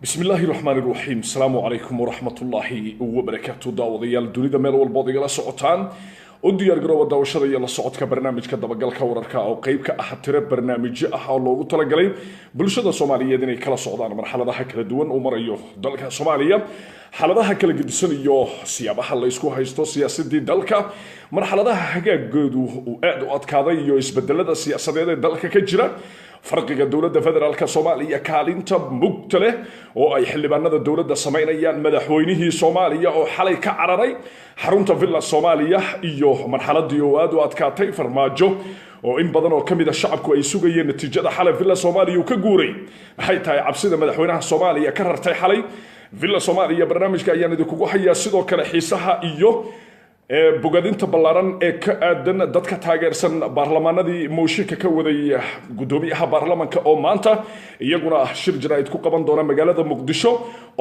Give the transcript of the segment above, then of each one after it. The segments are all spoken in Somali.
بسم الله الرحمن الرحيم السلام عليكم ورحمة الله وبركاته داوديال دونيدا ميل والبودي لا سقطان وديار جرو داوشada iyo la socodka barnaamijka dabagalka wararka oo qayb ka ah tire barnaamijyo ah oo loogu talagalay bulshada Soomaaliyeed inay kala socdaan marxaladaha kala duwan oo marayo dalka Soomaaliya xaaladaha kala gedisan iyo siyaabaha la isku haysto siyaasadii dalka marxaladaha hagaagoodu oo aad u adkaaday iyo isbedelada siyaasadeed ee dalka ka jira farqiga dawladda federaalka Soomaaliya kaalinta mugtale oo ay xildhibaanada dawladda sameynayaan madaxweynihii Soomaaliya oo xalay ka cararay xarunta villa Soomaaliya iyo marxaladii oo aad u adkaatay farmaajo oo in badan oo kamid ah shacabku ay sugayeen natiijada xalay villa Soomaaliya ka guuray waxay tahay cabsida madaxweynaha Soomaaliya ka rartay xalay villa Soomaaliya barnaamijka ayaan idinku hayaa sidoo kale xiisaha iyo bogadinta ballaaran ee ka aadan dadka taageersan baarlamaanadii mooshinka ka waday gudoomiyaha baarlamaanka oo maanta iyaguna shir jaraa'id ku qaban doona magaalada Muqdisho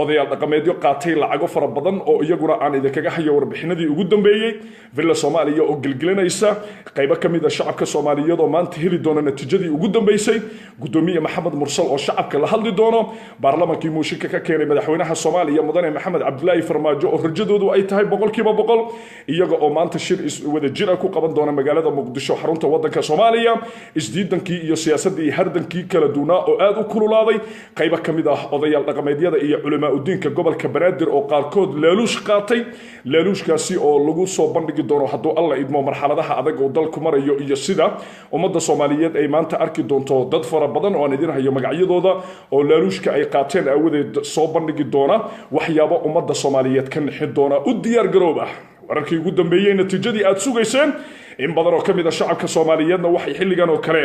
odayaal dhaqameedyo qaatay lacago fara badan oo iyaguna aan idinkaga hayo warbixinadii ugu dambeeyay villa Soomaaliya oo gilgilinaysa qayb ka mid ah shacabka Soomaaliyeed oo maanta heli doona natiijadii ugu dambeysay gudoomiye Maxamed Mursal oo shacabka la hadli doono baarlamaankii mooshinka ka keenay madaxweynaha Soomaaliya mudane Maxamed Cabdullaahi Farmaajo oo rajadoodu ay tahay 100% iyaga oo maanta shir wada jira ku qaban doona magaalada Muqdisho xarunta wadanka Soomaaliya isdiidankii iyo siyaasadii hardankii kala duuna oo aad u kululaaday qayb ka mid ah odayaal dhaqameedyada iyo culimaa u diinka gobolka Banaadir oo qaarkood laaluush qaatay laaluushkaasi oo lagu soo bandhigi doono hadduu alla idmo marxaladaha adag oo dalku marayo iyo sida ummadda Soomaaliyeed ay maanta arki doonto dad fara badan oo aan idin hayo magacyadooda oo laaluushka ay qaateen awadeed soo bandhigi doona waxyaabo ummadda Soomaaliyeed ka nixin doona u diyaar garooba wararkii ugu dambeeyay natiijadii aad sugayseen in badan oo kamid ah shacabka Soomaaliyeedna waxay xilligan oo kale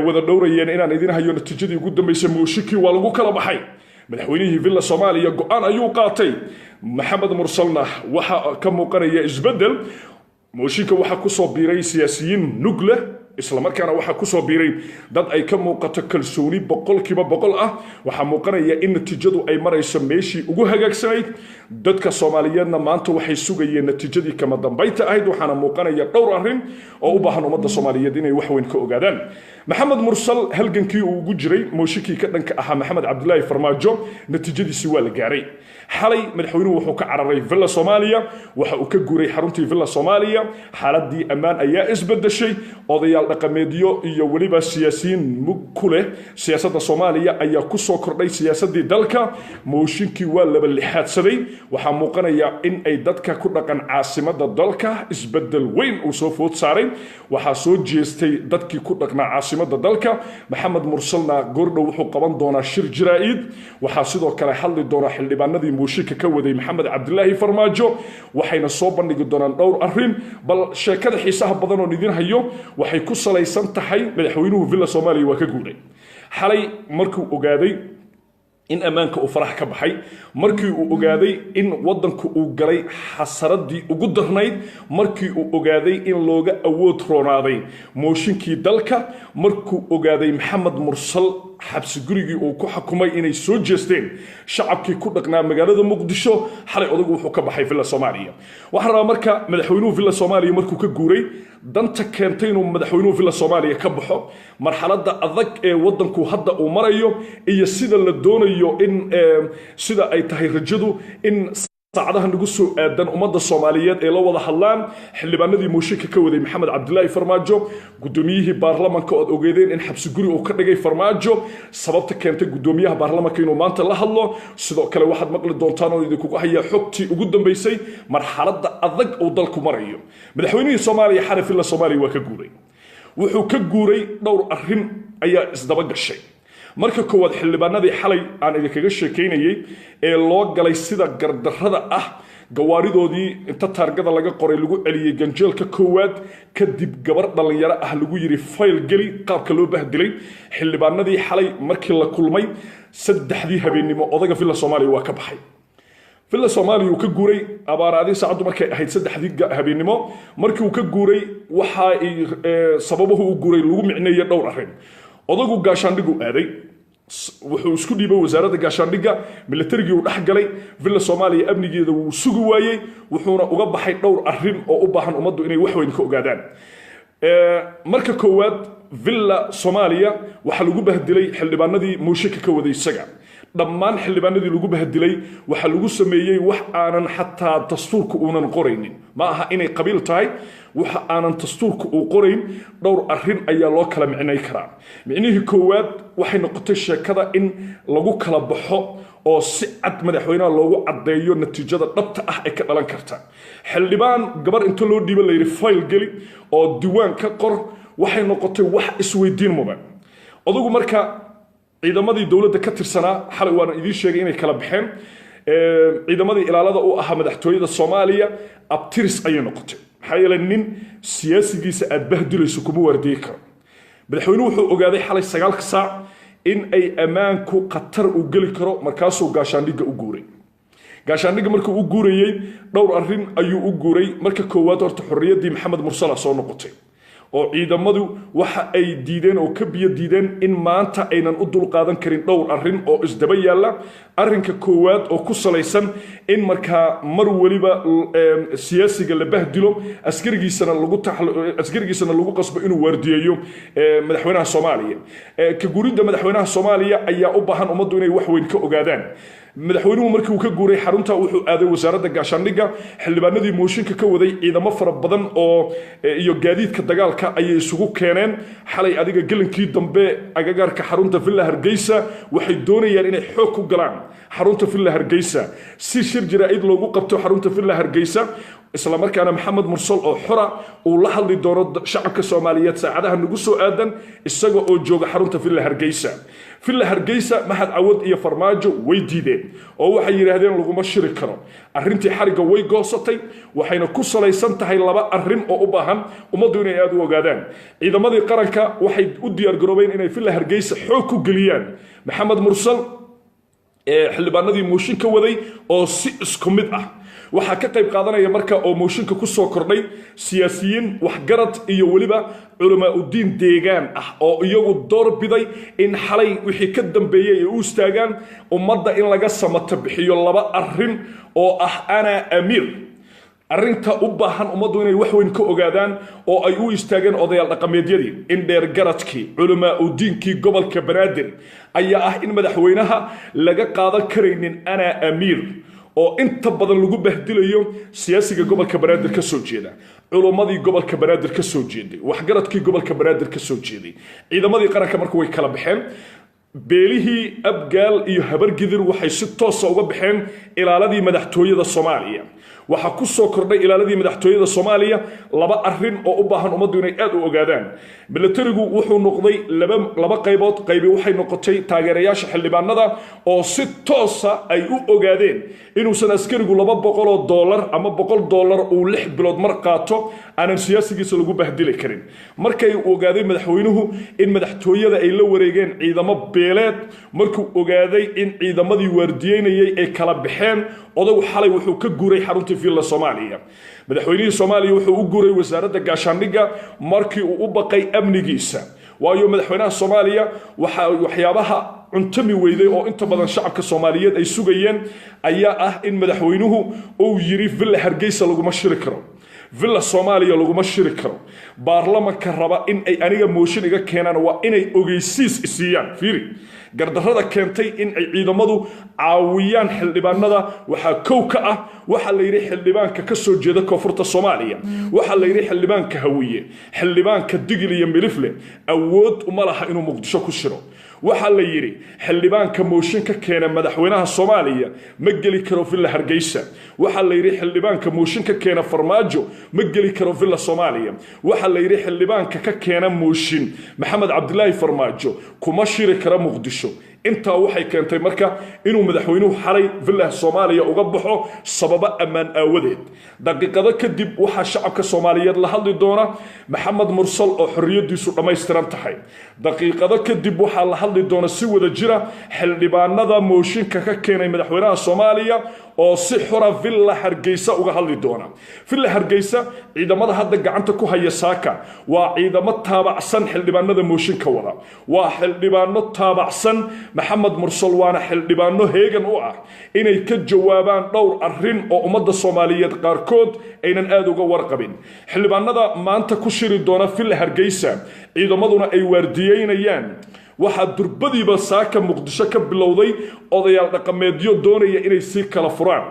wada dhowrayeen inaan idin hayo natiijadii ugu dambeysay mooshikii waa lagu kala baxay madaxweynihii villa Soomaaliya go'aan ayuu qaatay Maxamed Mursalna waxa ka muuqanaya isbedel mooshika waxa ku soo biiray siyaasiyiin nugle isla markaana waxa ku soo biiray dad ay ka muuqato kalsooni 100% ah waxa muuqanaya in natiijadu ay marayso meeshii ugu hagaagsanayd dadka Soomaaliyeedna maanta waxay sugayeen natiijadii kama dambayta ahayd waxaana muuqanaya dhowr arrin oo u baahan ummadda Soomaaliyeed inay wax weyn ka ogaadaan Maxamed Mursal halgankii uu ugu jiray mooshikii ka dhanka ahaa Maxamed Cabdullaahi Farmaajo natiijadiisi waa la gaaray xalay madaxweynuhu wuxuu ka cararay villa Soomaaliya waxa uu ka guuray xaruntii villa Soomaaliya xaaladii amaan ayaa isbedeshay odayaal dhaqameedyo iyo waliba siyaasiyiin kule siyaasadda Soomaaliya ayaa ku soo kordhay siyaasadii dalka mooshinkii waa laba lixaadsaday waxa muuqanaya in ay dadka ku dhaqan caasimada dalka isbedel weyn uu soo food saaray waxa soo jeestay dadkii ku dhaqnaa caasimada dalka Maxamed Mursalna goordhow wuxuu qaban doonaa shir jaraa'id waxa sidoo kale hadli doona xildhibaanadii mooshinka ka waday Maxamed Cabdullaahi Farmaajo waxayna soo bandhigi doonaan dhowr arrin bal sheekada xiisaha badan oo idin hayo waxay ku salaysan tahay madaxweynuhu villa Soomaaliya waa ka guuray xalay markuu ogaaday in amaanka uu farax ka baxay markii uu ogaaday in wadanku uu galay xasaradii ugu darnayd markii uu ogaaday in looga awood roonaaday mooshinkii dalka markuu ogaaday Maxamed Mursal xabsi gurigii uu ku xukumay inay soo jeesteen shacabkii ku dhaqnaa magaalada Muqdisho xalay odagu wuxuu ka baxay villa Soomaaliya waxa marka madaxweynuhu villa Soomaaliya markuu ka guuray danta keentay inuu madaxweynuhu villa Soomaaliya ka baxo marxaladda adag ee wadanku hadda uu marayo iyo sida la doonayo in sida ay tahay rajadu in saacadaha nagu soo aadan ummadda Soomaaliyeed ee la wada hadlaan xildhibaanadii mooshinka ka waday Maxamed Cabdullaahi Farmaajo gudoomiyihii baarlamaanka oo ogeedeen in xabsi guri uu ka dhigay Farmaajo sababta keentay gudoomiyaha baarlamaanka inuu maanta la hadlo sidoo kale waxaad maqli doontaan oo idinku haya xogtii ugu dambeysay marxaladda adag oo dalku marayo madaxweynihii Soomaaliya xarif villa Soomaaliya waa ka guuray wuxuu ka guuray dhowr arrin ayaa isdaba gashay marka koowaad xildhibaanadii xalay aan idinkaga sheekeynayay ee loo galay sida gardarrada ah gawaaridoodii inta taargada laga qoray lagu celiyay ganjeelka koowaad kadib gabar dhalinyaro ah lagu yiri fayl gali qaabka loo bahdilay xildhibaanadii xalay markii la kulmay saddexdii habeenimo odaga villa Soomaaliya waa ka baxay villa Soomaaliya uu ka guuray abaaraadii saacadu markay ahayd saddexdii habeenimo markii uu ka guuray waxa ay sababuhu uu guuray lagu micneeyay dhowr arrin odagu gaashaandhigu aaday wuxuu isku dhiibay wasaaradda gaashaandhigga militarigii uu dhaxgalay villa Soomaaliya amnigeeda wuu sugi waayay wuxuuna uga baxay dhowr arrin oo u baahan ummaddu inay wax weyn ka ogaadaan marka koowaad villa Soomaaliya waxa lagu bahdilay xildhibaanadii mooshinka ka waday isaga dhammaan xildhibaanadii lagu bahdilay waxa lagu sameeyey wax aanan xataa dastuurka uunan qoraynin ma aha inay qabiil tahay waxa aanan dastuurka uu qorayn dhowr arrin ayaa loo kala micnay karaa micnihii koowaad waxay noqotay sheekada in lagu kala baxo oo si cad madaxweynaha loogu cadeeyo natiijada dhabta ah ee ka dhalan karta xildhibaan gabar inta loo dhiibo la yiri file gali oo diiwaan ka qor waxay noqotay wax isweydiin mudan adigu marka ciidamadii dawladda ka tirsanaa xalay waan idin sheegay inay kala baxeen ciidamadii ilaalada u ahaa madaxtooyada Soomaaliya abtiris ay noqotay maxaa yeelay nin siyaasigiisa aad bahdilayso kuma wardiyi karo madaxweynuhu wuxuu ogaaday xalay 9 saac in ay amaanku qatar u gali karo markaasuu gaashaandhiga u guuray gaashaandhiga markuu u guurayay dhowr arrin ayuu u guuray marka koowaad horta xorriyadii maxamed mursala soo noqotay oo ciidamadu waxa ay diideen oo ka biyo diideen in maanta aynan u dul qaadan karin dhowr arrin oo isdaba yaala arrinka koowaad oo ku salaysan in marka mar waliba siyaasiga la bahdilo askarigiisana lagu qasbo inuu waardiyeeyo madaxweynaha Soomaaliya ka guuridda madaxweynaha Soomaaliya ayaa u baahan ummaddu inay wax weyn ka ogaadaan madaxweynuhu markii uu ka guuray xarunta wuxuu aaday wasaaradda gaashaandhiga xildhibaanadii mooshinka ka waday ciidamo fara badan oo iyo gaadiidka dagaalka ayay isugu keeneen xalay adiga galankii dambe agagaarka xarunta Villa Hargeysa waxay doonayaan inay xoog ku galaan xarunta Villa Hargeysa si shir jiraa'id loogu qabto xarunta Villa Hargeysa isla markaana maxamed mursal oo xora uu la hadli doono shacabka Soomaaliyeed saacadaha nagu soo aadan isaga oo jooga xarunta Villa Hargeysa Villa Hargeysa mahad awad iyo farmaajo way diideen oo waxay yiraahdeen laguma shiri karo arrintii xariga way goosatay waxayna ku salaysan tahay laba arrin oo u baahan ummaddu inay aad u ogaadaan ciidamadii qaranka waxay u diyaar garoobeen inay Villa Hargeysa xoog ku galiyaan maxamed mursal xildhibaanadii mooshin ka waday oo si isku mid ah waxa ka qayb qaadanaya marka oo mooshinka ku soo kordhay siyaasiyiin waxgarad iyo waliba culamaa u diin deegaan ah oo iyagu door biday in xalay wixii ka dambeeyay ay u istaagaan ummadda in laga samata bixiyo laba arrin oo ah ana amiir arrinta u baahan ummaddu inay wax weyn ka ogaadaan oo ay u istaageen odayaal dhaqameedyadii in dheer garadkii culamaa u diinkii gobolka Banaadir ayaa ah in madaxweynaha laga qaadan karaynin ana amiir oo inta badan lagu bahdilayo siyaasiga gobolka Banaadir ka soo jeeda culumadii gobolka Banaadir ka soo jeeday waxgaradkii gobolka Banaadir ka soo jeeday ciidamadii qaranka markuu way kala baxeen beelihii abgaal iyo habargidir waxay si toos ah uga baxeen ilaaladii madaxtooyada Soomaaliya waxa ku soo kordhay ilaaladii madaxtooyada Soomaaliya laba arrin oo u baahan ummaddu inay aad u ogaadaan militarigu wuxuu noqday laba qaybood qaybi waxay noqotay taageerayaasha xildhibaanada oo si toos ah ay u ogaadeen inuusan askarigu $200 ama $100 uu 6 bilood mar qaato aanan siyaasigiisa lagu bahdili karin markay ogaaday madaxweynuhu in madaxtooyada ay la wareegeen ciidamo beeleed markuu ogaaday in ciidamadii waardiyeynayay ay kala baxeen odagu xalay wuxuu ka guuray xarunta Villa Soomaaliya madaxweynihii Soomaaliya wuxuu u guuray wasaaradda gaashaandhiga markii uu u baqay amnigiisa waayo madaxweynaha Soomaaliya waxyaabaha cuntami weyday oo inta badan shacabka Soomaaliyeed ay sugayeen ayaa ah in madaxweynuhu uu yiri Villa Hargeysa lagu mashiri karo Villa Soomaaliya lagu mashiri karo baarlamaanka raba in ay aniga mooshin iga keenaan waa inay ogeysiis isiyaan fiiri gardarrada keentay in ay ciidamadu caawiyaan xildhibaanada waxa kow ka ah waxa la yiri xildhibaanka ka soo jeeda koonfurta Soomaaliya waxa la yiri xildhibaanka hawiye xildhibaanka digil iyo milifle awood uma laha inuu Muqdisho ku shiro waxa la yiri xildhibaanka mooshinka keena madaxweynaha Soomaaliya ma gali karo Villa Hargeysa waxa la yiri xildhibaanka mooshinka keena farmaajo ma gali karo Villa Soomaaliya waxa la yiri xildhibaanka ka keena mooshin maxamed cabdilaahi farmaajo kuma shiri karo Muqdisho inta waxay keentay marka inuu madaxweynuhu xalay Villa Soomaaliya uga baxo sababa amaan aawadeed daqiiqado kadib waxa shacabka Soomaaliyeed la hadli doona maxamed mursal oo xorriyadiisu dhameystiran tahay daqiiqado kadib waxa la hadli doona si wada jira xildhibaanada mooshinka ka keenay madaxweynaha Soomaaliya oo si xora Villa Hargeysa uga hadli doona Villa Hargeysa ciidamada hadda gacanta ku haya saaka waa ciidamo taabacsan xildhibaanada mooshinka wada waa xildhibaano taabacsan maxamed mursal waana xildhibaano heegan u ah inay ka jawaabaan dhowr arrin oo ummadda Soomaaliyeed qaarkood aynan aad uga warqabin xildhibaanada maanta ku shiri doona Villa Hargeysa ciidamaduna ay waardiyeynayaan waxaa durbadiiba saaka muqdisho ka bilowday odayaal dhaqameedyo doonaya inay sii kala furaan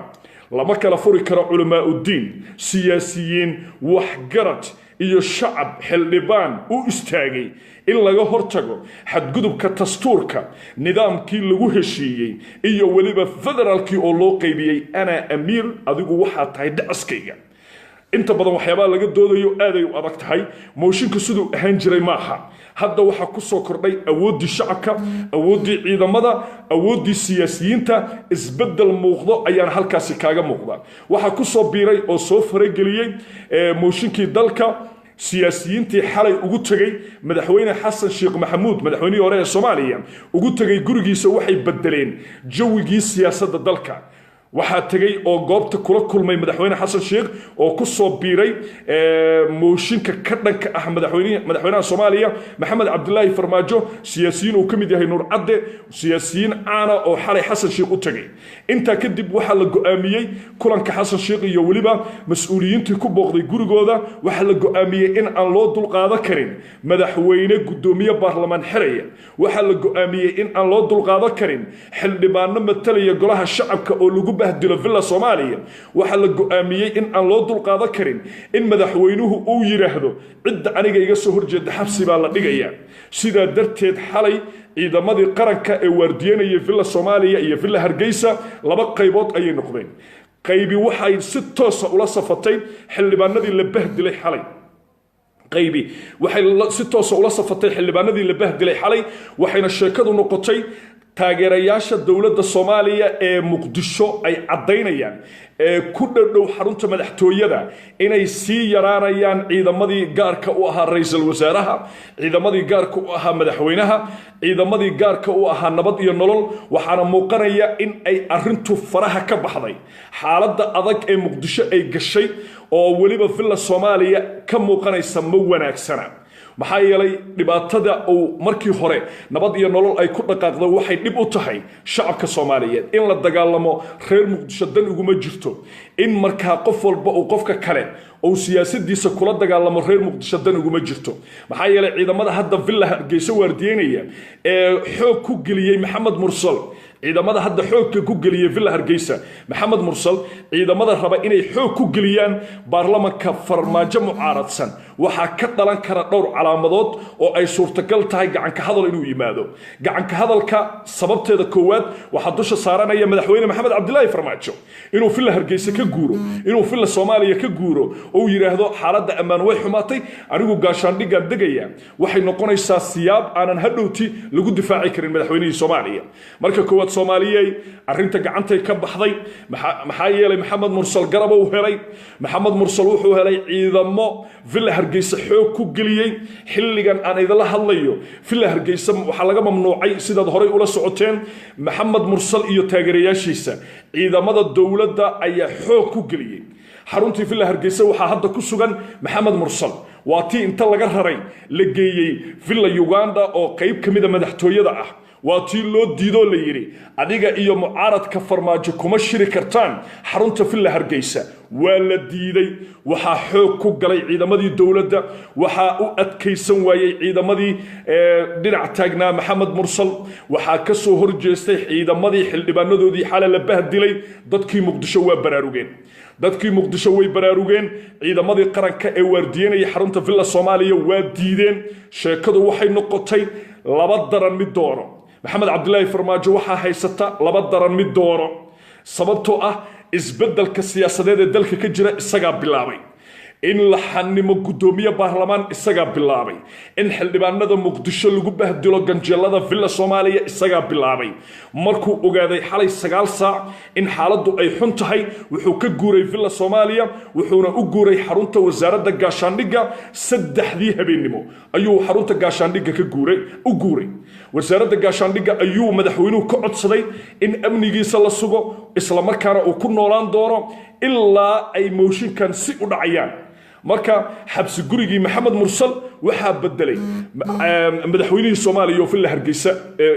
lama kala furi karo culamaa uddiin siyaasiyiin waxgarad iyo shacab xildhibaan u istaagay in laga hortago xadgudubka dastuurka nidaamkii lagu heshiiyey iyo weliba federaalkii oo loo qaybiyey ana amiir adigu waxaa tahay dhacaskayga inta badan waxyaabaha laga doodayo aaday u adag tahay mooshinka siduu ahaan jiray maaha hadda waxaa ku soo kordhay awooddii shacabka awooddii ciidamada awooddii siyaasiyiinta isbeddel muuqdo ayaana halkaasi kaaga muuqda waxaa ku soo biiray oo soo farageliyey mooshinkii dalka siyaasiyiintii xalay ugu tagay madaxweyne xasan sheekh maxamuud madaxweynihii hore ee Soomaaliya ugu tagay gurigiisa waxay bedeleen jawigii siyaasadda dalka waxaa tagay oo goobta kula kulmay madaxweyne xasan sheekh oo ku soo biiray mooshinka ka dhanka ah madaxweynaha Soomaaliya maxamed cabdullaahi farmaajo siyaasiyiin uu kamid yahay Nuur Cadde siyaasiyiin aana oo xalay xasan sheekh u tagay inta kadib waxa la go'aamiyay kulanka xasan sheekh iyo waliba mas'uuliyiintii ku booqday gurigooda waxa la go'aamiyay in aan loo dulqaadan karin madaxweyne gudoomiye baarlamaan xiraya waxa la go'aamiyay in aan loo dulqaadan karin xildhibaano matalaya golaha shacabka oo lagu bahdilo villa Soomaaliya waxa la go'aamiyay in aan loo dulqaadan karin in madaxweynuhu uu yiraahdo cid aniga iga soo horjeeda xabsi baa la dhigaya sida darteed xalay ciidamadii qaranka ee waardiyanaya villa Soomaaliya iyo villa Hargeysa laba qaybood ayay noqdeen qaybi waxay si toos ah ula safatay xildhibaanadii la bahdilay xalay qaybi waxay si toos ah ula safatay xildhibaanadii la bahdilay xalay waxayna sheekadu noqotay taageerayaasha dawladda Soomaaliya ee Muqdisho ay cadeynayaan ku dhadhow xarunta madaxtooyada inay sii yaraanayaan ciidamadii gaarka u ahaa ra'iisul wasaaraha ciidamadii gaarka u ahaa madaxweynaha ciidamadii gaarka u ahaa nabad iyo nolol waxaana muuqanaya in ay arintu faraha ka baxday xaaladda adag ee Muqdisho ay gashay oo waliba villa Soomaaliya ka muuqanaysa ma wanaagsana maxaa yeelay dhibaatada uu markii hore nabad iyo nolol ay ku dhaqaaqdo waxay dib u tahay shacabka Soomaaliyeed in la dagaalamo reer Muqdisho dan uguma jirto in markaa qof walba uu qofka kale oo siyaasadiisa kula dagaalamo reer Muqdisho dan uguma jirto maxaa yeelay ciidamada hadda villa Hargeysa waardiyeynaya ee xoog ku geliyay Maxamed Mursal ciidamada hadda xoogka ku geliyay villa Hargeysa Maxamed Mursal ciidamada raba inay xoog ku geliyaan baarlamaanka farmaajo mucaaradsan waxa ka dhalan kara dhowr calaamadood oo ay suurtagal tahay gacan ka hadal inuu yimaado gacan ka hadalka sababteeda koowaad waxa dusha saaranaya madaxweyne maxamed cabdullaahi farmaajo inuu villa Hargeysa ka guuro inuu villa Soomaaliya ka guuro oo yiraahdo xaaladda ammaan way xumaatay anigu gaashaandhiga degaya waxay noqonaysaa siyaab aanan hadhowti lagu difaaci karin madaxweynihii Soomaaliya marka koowaad Soomaaliyay arinta gacantay ka baxday maxaa yeelay Maxamed Mursal garab uu helay Maxamed Mursal wuxuu helay ciidamo villa Hargeysa xoog ku geliyay xilligan aan idala hadlayo villa Hargeysa waxa laga mamnuucay sidaad horay ula socoteen Maxamed Mursal iyo taageerayaashiisa ciidamada dawladda ayaa xoog ku geliyay xaruntii villa Hargeysa waxa hadda ku sugan Maxamed Mursal waatii inta laga raray la geeyay villa Uganda oo qayb kamid ah madaxtooyada ah waatii loo diido la yiri adiga iyo mucaaradka farmaajo kuma shiri kartaan xarunta villa Hargeysa waa la diiday waxa xoog ku galay ciidamadii dawladda waxa u adkaysan waayay ciidamadii dhinac taagnaa Maxamed Mursal waxa ka soo horjeestay ciidamadii xildhibaanadoodii xalay la bahdilay dadkii Muqdisho waa baraarugeen dadkii Muqdisho way baraarugeen ciidamadii qaranka ee waardiyeynaya xarunta villa Soomaaliya waa diideen sheekadu waxay noqotay laba daran mid dooro maxamed cabdullaahi farmaajo waxa haysata laba daran mid dooro sababtoo ah isbeddelka siyaasadeed ee dalka ka jira isaga bilaabay in la xanimo gudoomiye baarlamaan isaga bilaabay in xildhibaanada Muqdisho lagu bahdilo ganjeelada villa Soomaaliya isaga bilaabay markuu ogaaday xalay 9 saac in xaaladdu ay xun tahay wuxuu ka guuray villa Soomaaliya wuxuuna u guuray xarunta wasaaradda gaashaandhigga 3 habeenimo ayuu xarunta gaashaandhigga ka guuray wasaaradda gaashaandhigga ayuu madaxweynuhu ka codsaday in amnigiisa la sugo isla markaana uu ku noolaan doono ilaa ay mooshinkan si u dhacayaan marka xabsi gurigii Maxamed Mursal waxa bedelay madaxweynihii Soomaaliya oo villa Hargeysa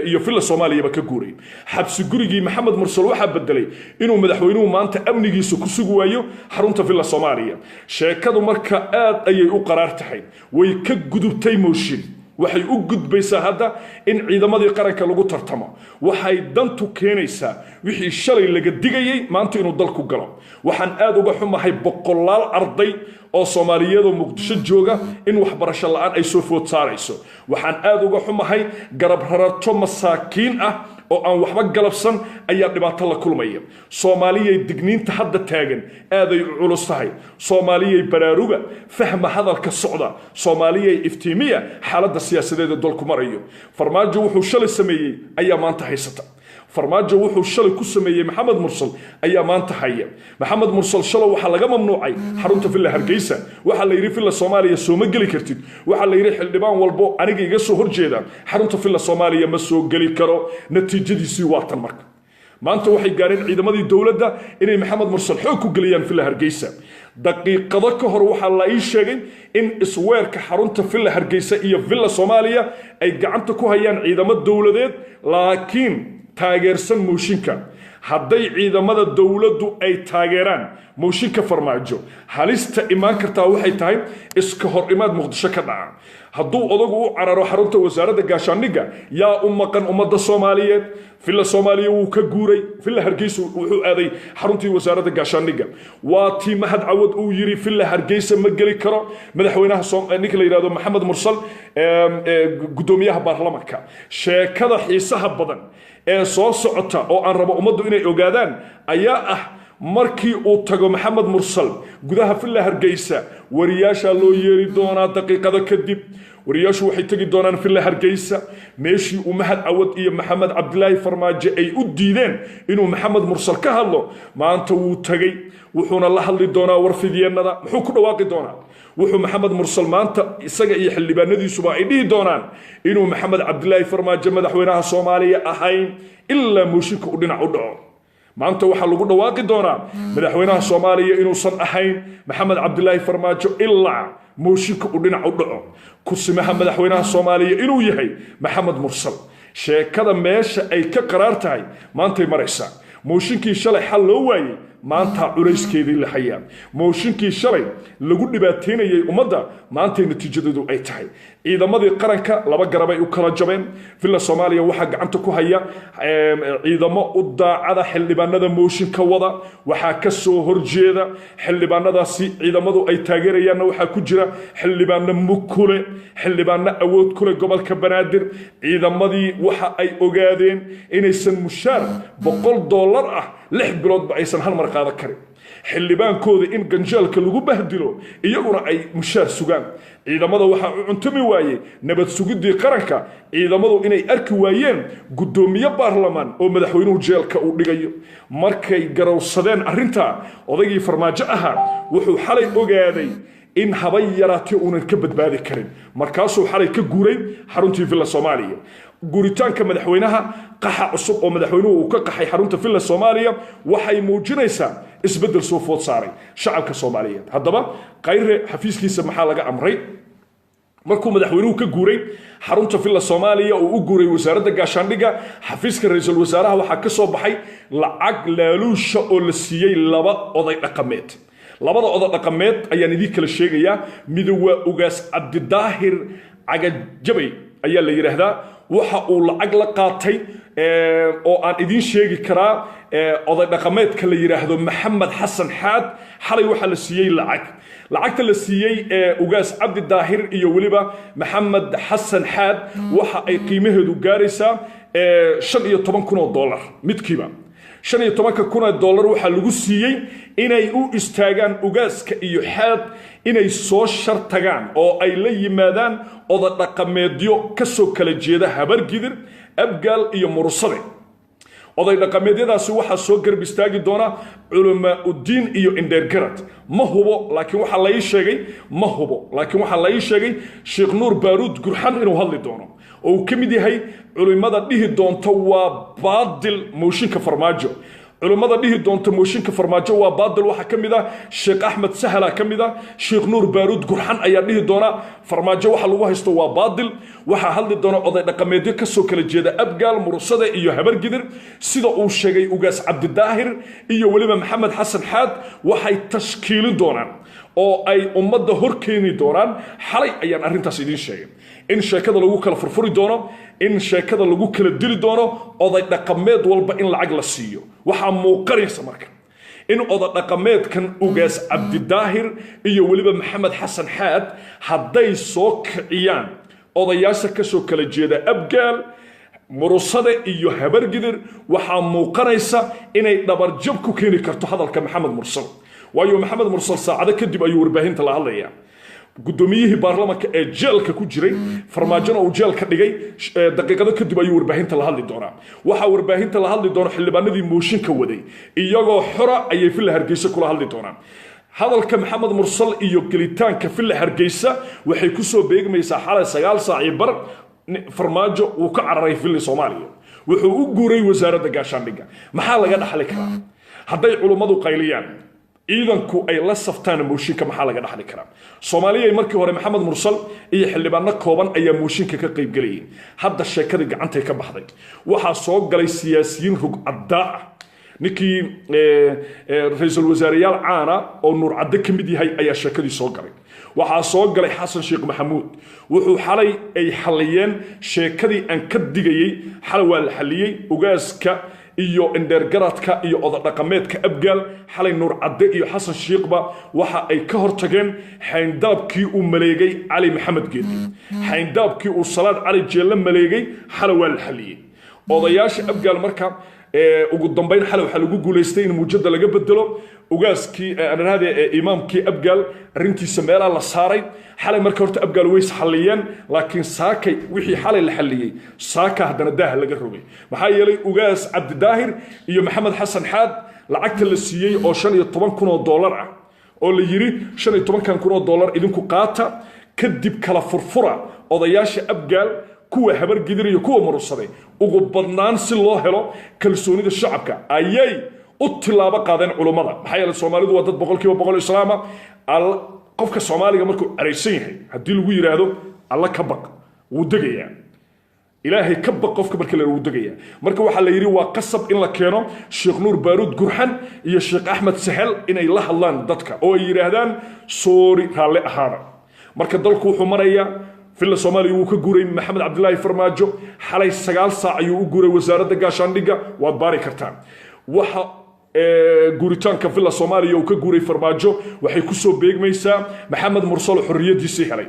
iyo villa Soomaaliya ka guuray xabsi gurigii Maxamed Mursal waxa bedelay inuu madaxweynuhu maanta amnigiisa ku sugaayo xarunta villa Soomaaliya sheekadu marka aad ayay u qaraar tahay way ka gudubtay mooshin waxay u gudbaysaa hadda in ciidamadii qaranka lagu tartamo waxay dantu keenaysaa wixii shalay laga digayay maanta inuu dalku galo waxaan aad uga xumahay boqolaal arday oo Soomaaliyeed oo Muqdisho jooga in waxbarasho la'aan ay soo food saarayso waxaan aad uga xumahay garab rarato masaakiin ah oo aan waxba galabsan ayaa dhibaato la kulmaya Soomaaliyay digniinta hadda taagan aad ay culus tahay Soomaaliyay baraaruga fahma hadalka socda Soomaaliyay iftiimiya xaaladda siyaasadeed ee dalku marayo farmaajo wuxuu shalay sameeyay ayaa maanta haysata farmaajo wuxuu shalay ku sameeyay Maxamed Mursal ayaa maanta haya Maxamed Mursal shalay waxa laga mamnuucay xarunta Villa Hargeysa waxa la yiri Villa Soomaaliya soo ma gali kartid waxa la yiri xildhibaan walbo aniga iga soo horjeeda xarunta Villa Soomaaliya ma soo gali karo natiijadiisii waa tan marka maanta waxay gaareen ciidamadii dawladda inay Maxamed Mursal xoog ku galiyaan Villa Hargeysa daqiiqado ka hor waxa la ii sheegay in isweerka xarunta Villa Hargeysa iyo Villa Soomaaliya ay gacanta ku hayaan ciidamo dawladeed laakiin taageersan mooshinka hadday ciidamada dawladdu ay taageeraan mooshinka farmaajo halista imaan kartaa waxay tahay iska hor imaad Muqdisho ka dhaca hadduu odagu u cararo xarunta wasaaradda gaashaandhigga yaa u maqan ummadda Soomaaliyeed Villa Soomaaliya wuu ka guuray Villa Hargeysa wuxuu aaday xaruntii wasaaradda gaashaandhigga waa tii mahad cawad uu yiri Villa Hargeysa ma gali karo madaxweynaha ninka la yiraahdo Maxamed Mursal gudoomiyaha baarlamaanka sheekada xiisaha badan ee soo socota oo aan rabo ummaddu inay ogaadaan ayaa ah markii uu tago Maxamed Mursal gudaha Villa Hargeysa wariyaasha loo yeeri doonaa daqiiqado kadib wariyaashu waxay tagi doonaan Villa Hargeysa meeshii uu mahad cawad iyo Maxamed Cabdilaahi Farmaajo ay u diideen inuu Maxamed Mursal ka hadlo maanta wuu tagay wuxuuna la hadli doonaa warfidiyeenada muxuu ku dhawaaqi doonaa wuxuu Maxamed Mursal maanta isaga iyo xildhibaanadiisuba ay dhihi doonaan inuu Maxamed Cabdilaahi Farmaajo madaxweynaha Soomaaliya ahayn ilaa mooshinka u dhinac u dhaco maanta waxa lagu dhawaaqi doonaa madaxweynaha Soomaaliya inuusan ahayn Maxamed Cabdilaahi Farmaajo ilaa mooshinka u dhinac u dhaco kusimaha madaxweynaha Soomaaliya inuu yahay Maxamed Mursal sheekada meesha ay ka qaraar tahay maantay maraysaa mooshinkii shalay xal loo waayay maanta culayskeedii la hayaa mooshinkii shalay lagu dhibaateynayay ummadda maanta natiijadeedu ay tahay ciidamadii qaranka laba garab ay u kala jabeen Villa Soomaaliya waxa gacanta ku haya ciidamo u daacada xildhibaanada mooshinka wada waxa ka soo horjeeda xildhibaanadaasi ciidamadu ay taageerayaan waxa ku jira xildhibaano mukule xildhibaano awood kule gobolka Banaadir ciidamadii waxa ay ogaadeen inaysan mushaar $100 ah 6 bilood ba aysan hal mar qaadan karin xildhibaankooda in ganjaalka lagu bahdilo iyaguna ay mushaar sugaan ciidamada waxa uu cuntumi waayay nabad sugidii qaranka ciidamadu inay arki waayeen gudoomiye baarlamaan oo madaxweynuhu jeelka uu dhigayo markay garowsadeen arinta odaygii Farmaajo ahaa wuxuu xalay ogaaday in habay yaraatay uunan ka badbaadi karin markaasuu xalay ka guuray xaruntii Villa Soomaaliya guuritaanka madaxweynaha qaxa cusub oo madaxweynuhu uu ka qaxay xarunta Villa Soomaaliya waxay muujinaysaa isbedel soo food saaray shacabka Soomaaliyeed haddaba qayre xafiiskiisa maxaa laga amray markuu madaxweynuhu ka guuray xarunta Villa Soomaaliya oo u guuray wasaaradda gaashaandhigga xafiiska ra'iisul wasaaraha waxa ka soo baxay lacag laaluusha oo la siiyay laba oday dhaqameed labada oday dhaqameed ayaan idin kala sheegayaa mid waa ugaas Cabdidaahir Cagajabay ayaa la yiraahdaa waxa uu lacag la qaatay oo aan idin sheegi karaa oday dhaqameedka la yiraahdo Maxamed Xasan Xaad xalay waxa la siiyay lacagta la siiyay ugaas Cabdidaahir iyo waliba Maxamed Xasan Xaad waxa ay qiimaheedu gaaraysaa $15,000 midkiiba $15,000 waxa lagu siiyay inay u istaagaan ugaaska iyo xaad inay soo shartagaan oo ay la yimaadaan oday dhaqameedyo ka soo kala jeeda Habargidir Abgaal iyo Mursade oday dhaqameedyadaasi waxa soo garb istaagi doona culama udiin iyo indergarad ma hubo laakiin waxa la ii sheegay Sheekh Nuur Baaruud Gurxan inuu hadli doono oo ka mid yahay culimada dhihi doonta waa baadil mooshinka Farmaajo culimada dhihi doonta mooshinka Farmaajo waa baadil waxa kamid ah Sheekh Ahmed Sahla kamid ah Sheekh Nuur Baaruud Gurxan ayaa dhihi doona Farmaajo waxa lagu haysto waa baadil waxa hadli doona oday dhaqameedyo ka soo kala jeeda Abgaal Mursade iyo Habargidir sida uu sheegay ugaas Cabdidaahir iyo waliba Maxamed Xasan Xaad waxay tashkiilin doonaan oo ay ummadda hor keeni doonaan xalay ayaan arrintaas idiin sheegay in sheekada lagu kala furfuri doono in sheekada lagu kala dili doono oday dhaqameed walba in lacag la siiyo waxaa muuqanaysa marka in oday dhaqameedkan ugaas cabdidaahir iyo weliba maxamed xasan xaad hadday soo kiciyaan odayaasha ka soo kala jeeda abgaal murusade iyo habargidir waxaa muuqanaysa inay dhabarjab ku keeni karto hadalka maxamed mursal waayo maxamed mursal saacado kadib ayuu warbaahinta la hadlayaa gudoomiyihii baarlamaanka ee jeelka ku jiray farmaajona uu jeelka dhigay daqiiqado kadib ayuu warbaahinta la hadli doonaa waxa warbaahinta la hadli doona xildhibaanadii mooshinka waday iyagoo xora ayay Villa Hargeysa kula hadli doonaan hadalka maxamed mursal iyo gelitaanka Villa Hargeysa waxay ku soo beegmaysaa xalay 9 saac bar farmaajo uu ka cararay Villa Soomaaliya wuxuu u guuray wasaaradda gaashaandhigga maxaa laga dhaxli karaa hadday culimadu qayliyaan ciidanku ay la saftaan mooshinka maxaa laga dhaxli karaa Soomaaliya markii hore maxamed mursal iyo xildhibaano kooban ayaa mooshinka ka qayb galayay hadda sheekada gacantay ka baxday waxa soo galay siyaasiyiin rug caddaa ninkii ra'iisul wasaarayaal caana oo Nuur Cadde ka mid yahay ayaa sheekadii soo galay waxa soo galay Xasan Sheekh Maxamuud wuxuu xalay ay xaliyeen sheekadii aan ka digayay xalay waa la xaliyay ugaaska iyo indergaradka iyo oday dhaqameedka abgaal xalay Nuur Cadde iyo Xasan Sheekhba waxa ay ka hortageen xayndaabkii uu maleegay Cali Maxamed Geedi xayndaabkii uu Salaad Cali Jeelle maleegay xalay waa la xaliyay odayaasha abgaal marka ugu dambeyn xalay waxa lagu guuleystay in muujada laga bedelo ugaaskii anaraade imaamkii abgaal arintiisa meelaha la saaray xalay marka horta abgaal way xaliyeen laakiin saakay wixii xalay la xaliyay saaka hadana daah laga rogay maxaa yeelay ugaas cabdidaahir iyo maxamed xasan xaad lacagta la siiyay oo $15,000 ah oo la yiri $15,000 idinku qaata kadib kala furfura odayaasha abgaal kuwa habargidir iyo kuwa murusaday ugu badnaan si loo helo kalsoonida shacabka ayay u tilaabo qaadeen culimada maxaa yeelay Soomaalidu waa dad 100% islaam qofka Soomaaliga markuu areysan yahay hadii lagu yiraahdo alla ka baq wuu degayaa ilaahay ka baq qofka marka la uu degayaa marka waxa la yiri waa qasab in la keeno Sheekh Nuur Baaruud Gurxan iyo Sheekh Axmed Sahel inay la hadlaan dadka oo ay yiraahdaan soori raali ahaana marka dalku wuxuu marayaa Villa Soomaaliya uu ka guuray Maxamed Cabdullaahi Farmaajo xalay 9 saac ayuu u guuray wasaaradda gaashaandhigga waad baari kartaan waxa guuritaanka Villa Soomaaliya uu ka guuray Farmaajo waxay ku soo beegmaysaa Maxamed Mursal xorriyadiisa helay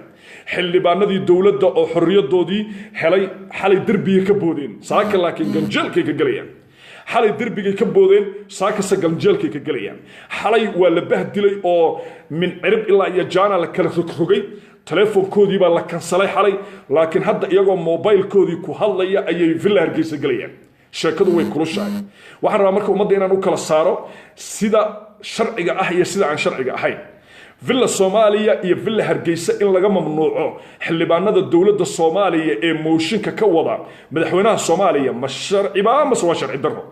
xildhibaanadii dawladda oo xorriyadoodii helay xalay darbiga ka boodeen saaka laakiin ganjeelkay ka galayaan xalay darbiga ka boodeen saaka ganjeelkay ka galayaan xalay waa la bahdilay oo min cirib ilaa iyo jaana la kala rogay telefoonkoodii baa la kansalay xalay laakiin hadda iyagoo mobilkoodii ku hadlaya ayay Villa Hargeysa galayaan sheekadu way kulushahay waxaan rabaa marka ummadda inaan u kala saaro sida sharciga ah iyo sida aan sharciga ahayn Villa Soomaaliya iyo Villa Hargeysa in laga mamnuuco xildhibaanada dawladda Soomaaliya ee mooshinka ka wada madaxweynaha Soomaaliya ma sharci ba ama waa sharci darro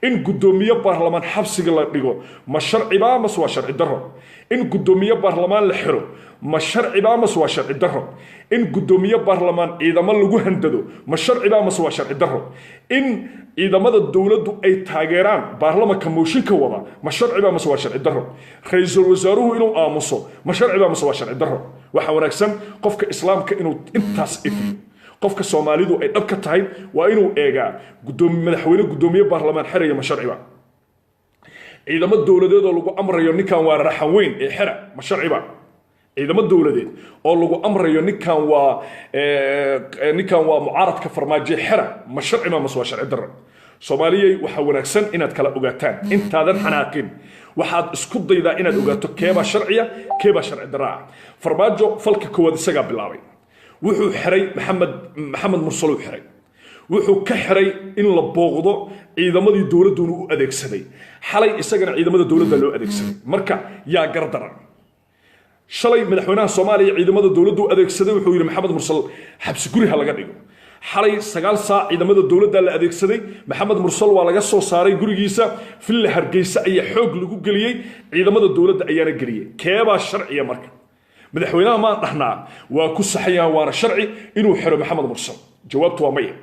in gudoomiye baarlamaan xabsiga la dhigo ma sharci ba ama waa sharci darro in gudoomiye baarlamaan la xiro ma sharci ba ama waa sharci darro in gudoomiye baarlamaan ciidamo lagu handado ma sharci ba ama waa sharci darro in ciidamada dawladdu ay taageeraan baarlamaanka mooshinka wada ma sharci ba ama waa sharci darro ra'iisul wasaaruhu inuu aamuso ma sharci ba ama waa sharci darro waxa wanaagsan qofka islaamka inuu intaas ifiyo qofka Soomaalidu ay dhab ka tahay waa inuu eegaa madaxweyne gudoomiye baarlamaan xiraya ma sharci ba ciidamo dawladeed oo lagu amrayo ninkan waa raxan weyn ee xira ma sharci ba ciidamo dawladeed oo lagu amrayo ninkan waa mucaaradka farmaajo xira ma sharci ma waa sharci darro Soomaaliyeey waxa wanaagsan inaad kala ogaataan intaadan xanaaqin waxaad isku daydaa inaad ogaato keeba sharciya keeba sharci darro farmaajo falka koowaad isaga bilaabay wuxuu xiray maxamed mursal uu xiray wuxuu ka xiray in la booqdo ciidamadii dawladdu u adeegsaday xalay isagana ciidamada dawladda loo adeegsaday marka yaa gardaran shalay madaxweynaha Soomaaliya ciidamada dawladdu adeegsaday wuxuu yiri maxamed mursal xabsi guriga laga dhigo xalay 9 saac ciidamada dawladda la adeegsaday maxamed mursal waa laga soo saaray gurigiisa Villa Hargeysa ayaa xoog lagu galiyay ciidamada dawladda ayaana galiyay keeba sharciya marka madaxweynaha ma dhahnaa waa ku saxayaan waana sharci inuu xiro maxamed mursal jawaabtu waa maya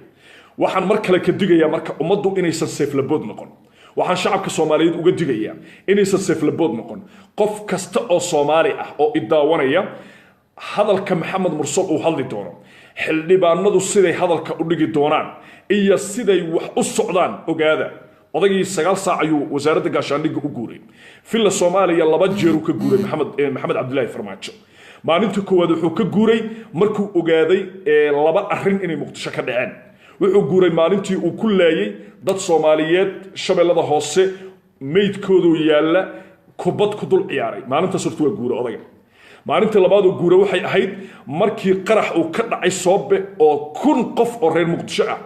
waxaan mar kale ka digayaa marka ummaddu inaysan seef labood noqon waxaan shacabka Soomaaliyeed uga digayaa inaysan seeflabood noqon qof kasta oo Soomaali ah oo idaawanaya hadalka Maxamed Mursal uu hadli doono xildhibaanadu siday hadalka u dhigi doonaan iyo siday wax u socdaan ogaada odagii 9 saac ayuu wasaaradda gaashaandhigga u guuray filla Soomaaliya 2 jeer uu ka guuray Maxamed Cabdullaahi Farmaajo maalinta koowaad wuxuu ka guuray markuu ogaaday 2 arrin inay Muqdisho ka dhaceen wuxuu guuray maalintii uu ku laayay dad Soomaaliyeed shabeellada hoose meydkoodu yaala kubad ku dul ciyaaray maalintaas hortu waa guuray odaga maalinta labaad uu guuray waxay ahayd markii qarax uu ka dhacay Soobe oo 1000 qof oo reer Muqdisho ah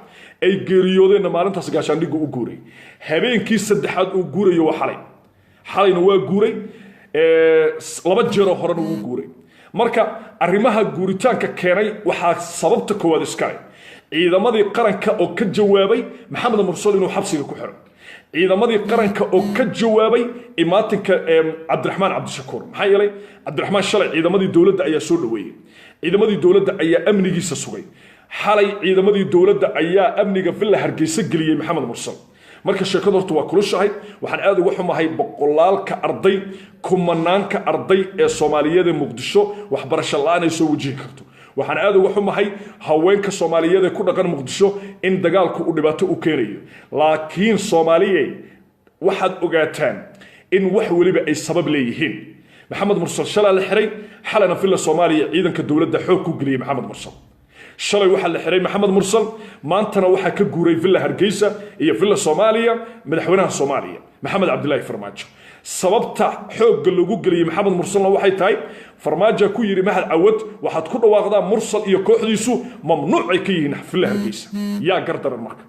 ay geeriyoodeen maalintaas gaashaandhigga u guuray habeenkii saddexaad uu guurayo waa xalayna waa guuray 2 jeer oo horena uu guuray marka arrimaha guuritaanka keenay waxaa sababta koowaad iska leh ciidamadii qaranka oo ka jawaabay Maxamed Mursal inuu xabsiga ku xiro ciidamadii qaranka oo ka jawaabay imaatinka Cabdiraxmaan Cabdishakuur maxaa yeelay Cabdiraxmaan shalay ciidamadii dawladda ayaa soo dhaweeyay ciidamadii dawladda ayaa amnigiisa sugay xalay ciidamadii dawladda ayaa amniga villa Hargeysa geliyay Maxamed Mursal marka sheekadu horta waa kulushahay waxaan aad uga xumahay boqolaalka arday kumanaanka arday ee Soomaaliyeed ee Muqdisho waxbarasho la'aan ay soo wajihi karto waxaan aad uga xumahay haweenka Soomaaliyeed ee ku dhaqan Muqdisho in dagaalku u dhibaato u keenayo laakiin Soomaaliyeed waxaad ogaataan in wax waliba ay sabab leeyihiin Maxamed Mursal shalay la xiray xalana villa Soomaaliya ciidanka dawladda xoog ku geliyay Maxamed Mursal shalay waxa la xiray Maxamed Mursal maantana waxa ka guuray villa Hargeysa iyo villa Soomaaliya madaxweynaha Soomaaliya Maxamed Cabdullaahi Farmaajo sababta xoog lagu galiyay Maxamed Mursal waxay tahay Farmaajo ku yiri Mahad Cawad waxaad ku dhawaaqdaa Mursal iyo kooxdiisu mamnuuc ay ka yihiin villa Hargeysa yaa gardaran marka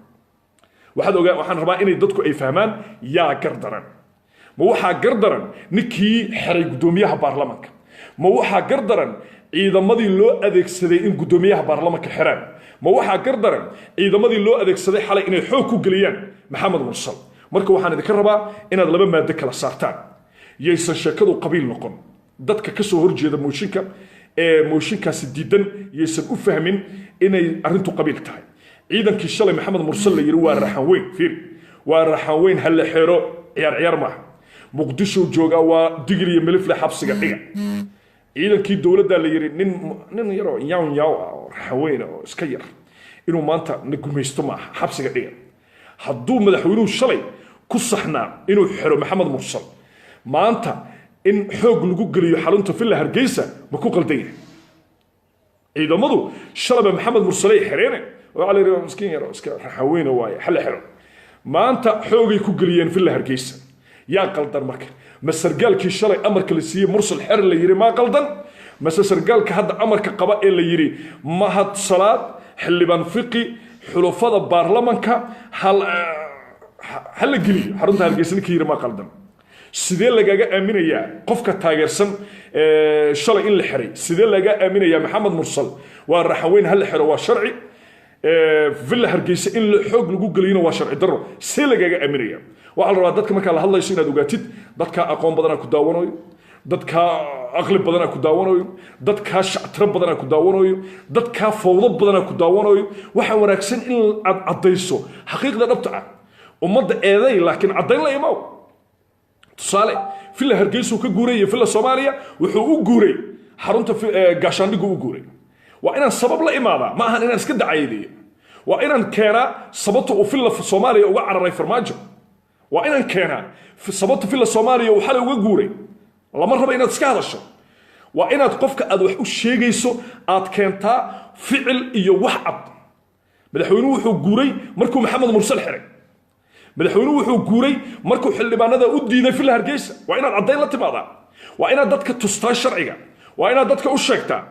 waxaan rabaa inay dadku ay fahmaan yaa gardaran ma waxa gardaran ninkii xiray gudoomiyaha baarlamaanka ma waxa gardaran ciidamadii loo adeegsaday in gudoomiyaha baarlamaanka xiraan ma waxa gardaran ciidamadii loo adeegsaday xalay inay xoog ku galiyaan Maxamed Mursal marka waxaan idinka rabaa inaad laba maado kala saartaan yeysan sheekadu qabiil noqon dadka ka soo horjeeda mooshinka mooshinkaasi diidan yeysan u fahmin inay arintu qabiil tahay ciidankii shalay Maxamed Mursal la yiri waa raxan weyn fiir waa raxan weyn hal xiro ciyaar ma Muqdisho jooga waa digil iyo milif la xabsiga dhiga ciidankii dawladda la yiri nin yaro yaw raxweyn oo iska yar inuu maanta nagumaysto ma xabsiga dhiga hadduu madaxweynuhu shalay ku saxnaa inuu xiro Maxamed Mursal maanta in xoog lagu galiyo xarunta villa Hargeysa ma ku qaldan yahay ciidamadu shalay Maxamed Mursal ay xireen oo cali miskiin yaro iska raxweyn waaye hal xiro maanta xoogay ku galiyeen villa Hargeysa yaa qaldan marka ma sargaalkii shalay amarka la siiyay Mursal xir la yiri ma qaldan ma sargaalka hadda amarka qaba ee la yiri mahad salaad xildhibaan fiqi xulufada baarlamaanka hal geliyo xarunta Hargeysa ninkii yiri ma qaldan sidee lagaga aaminayaa qofka taageersan shalay in la xiray sidee laga aaminayaa Maxamed Mursal waa raxweyn hal xiro waa sharci villa Hargeysa in la xoog lagu galiyana waa sharci darro see lagaga aaminayaa waxa la rabaa dadka marka la hadlayso inaad ogaatid dadka aqoon badan ku daawanayo dadka aqli badan ku daawanayo dadka shactiro badan ku daawanayo dadka fawdo badan ku daawanayo waxa wanaagsan in aad cadayso xaqiiqda dhabta ah ummadda eeday laakiin cadayn la imaw tusaale villa Hargeysa ka guuray villa Soomaaliya wuxuu u guuray xarunta gaashaandhigga u guuray waa inaan sabab la imaada ma ahan inaan iska dacayeeyo waa inaan keenaa sababta uu villa Soomaaliya uga cararay Farmaajo waa inaan keenaa sababta villa Soomaaliya uu xalay uga guuray lama rabo inaad iska hadasho waa inaad qofka aad wax u sheegayso aad keentaa ficil iyo wax cad madaxweynuhu wuxuu guuray markuu Maxamed Mursal xiray madaxweynuhu wuxuu guuray markuu xildhibaanada u diiday villa Hargeysa waa inaad cadayn la timaadaa waa inaad dadka tustaa sharciga waa inaad dadka u sheegtaa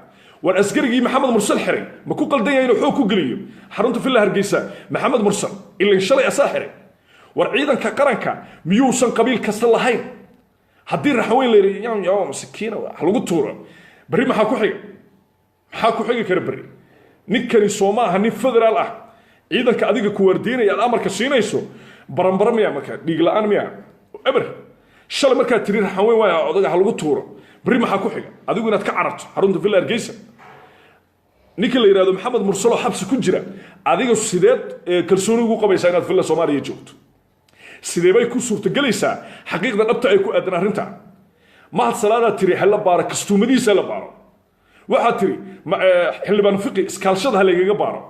war askarigii Maxamed Mursal xiray ma ku qaldan yahay inuu xoog ku geliyo xarunta villa Hargeysa Maxamed Mursal ilaa shalay asaa xiray war ciidanka qaranka miyuusan qabiil kasta lahayn haddii raxweyn la yiri yaw maskiina wax lagu tuuro bari maxaa ku xigi kara bari ninkani Soomaaliya nin federaal ah ciidanka adiga ku wardiinaya amarka siinayso baranbar miya marka dhiig la'aan miya eber shalay marka tiri raxweyn waa odaga lagu tuuro bari maxaa ku xiga adigu inaad ka cararto xarunta villa Hargeysa ninka la yiraahdo Maxamed Mursal xabsi ku jira adiga sideed kalsooni ugu qabaysaa inaad villa Soomaaliya joogto sidee bay ku suurtagelaysaa xaqiiqda dhabta ay ku aadan arrinta mahad salaadaa tiri halla baaro kastuumadiisa la baaro waxaa tiri xildhibaan fiqi iskaalshada ha laygaga baaro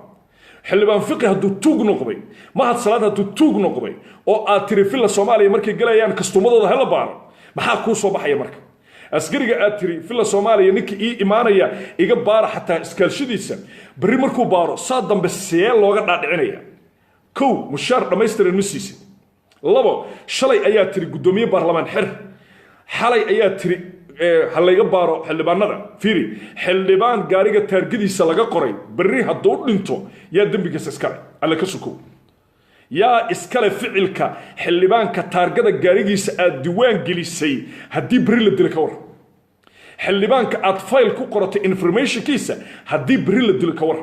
xildhibaan fiqi hadduu tuug noqday mahad salaad hadduu tuug noqday oo aad tiri filla soomaaliya markay galayaan kastuumadooda hala baaro maxaa kuu soo baxaya marka askariga aad tiri filla soomaaliya ninkii ii imaanaya iga baara xataa iskaalshadiisa berri markuu baaro saa dambe see looga dhaadhicinaya kow mushaar dhammaystiran ma siisin labo shalay ayaa tiri guddoomiye baarlamaan xer xalay ayaa tiri ha layga baaro xildhibaanada fiiri xildhibaan gaariga taargadiisa laga qoray berri hadduu dhinto yaa dembigiisa iskale alle ka sukow yaa iskale ficilka xildhibaanka taargada gaarigiisa aad diwaan gelisay haddii berri la dilo ka war xildhibaanka aad fayl ku qoratay informationkiisa haddii berri la dilo ka war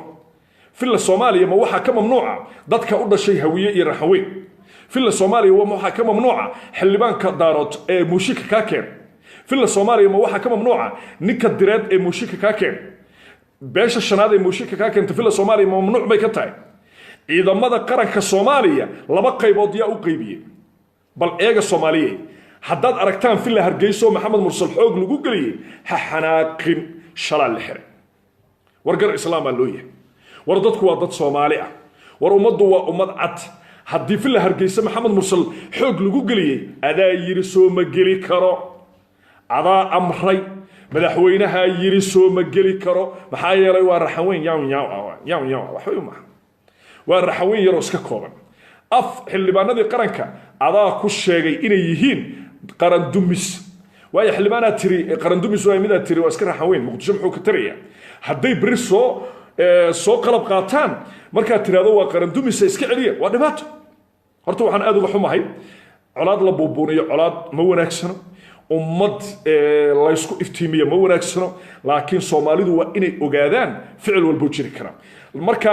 filla soomaaliya ma waxaa ka mamnuuca dadka u dhashay hawiye iyo raxaweyn filla soomaaliya ma waxaa ka mamnuuca xildhibaanka daarood ee muushika kaa keen filla soomaaliya ma waxaa ka mamnuuca ninka direed ee muushika kaa keen beesha shanaad ee muushika kaa keenta filla soomaaliya ma mamnuuc bay ka tahay ciidamada qaranka soomaaliya laba qaybood yaa u qaybiyey bal eega soomaaliyeed haddaad aragtaan filla hargeyso maxamed mursal xoog lagu geliyey ha xanaaqin shalaal la xiray war gar islaamaa loo yahay war dadku waa dad soomaali ah war ummaddu waa ummad cad haddii filla hargeysa maxamed mursal xoog lagu geliyey adaa yiri soo ma geli karo adaa amray madaxweynaha yiri soo ma geli karo maxaa yeelay waa raxaweyn yaw waxbay u maha waa raxaweyn yaroo iska kooban af xildhibaanadii qaranka adaa ku sheegay inay yihiin qarandumis waayo xildhibaanaad tiri qarandumis waa midaad tiri waa iska raxaweyn muqdisho muxuu ka taraya hadday berri soo qalab qaataan markaad tiraahdo waa qarandumisa iska celiya waa dhibaato horta waxaan aad uga xumahay colaad la buubuuniyo colaad ma wanaagsano ummad laysku iftiimiya ma wanaagsano laakiin soomaalidu waa inay ogaadaan ficil walboo jiri karaa marka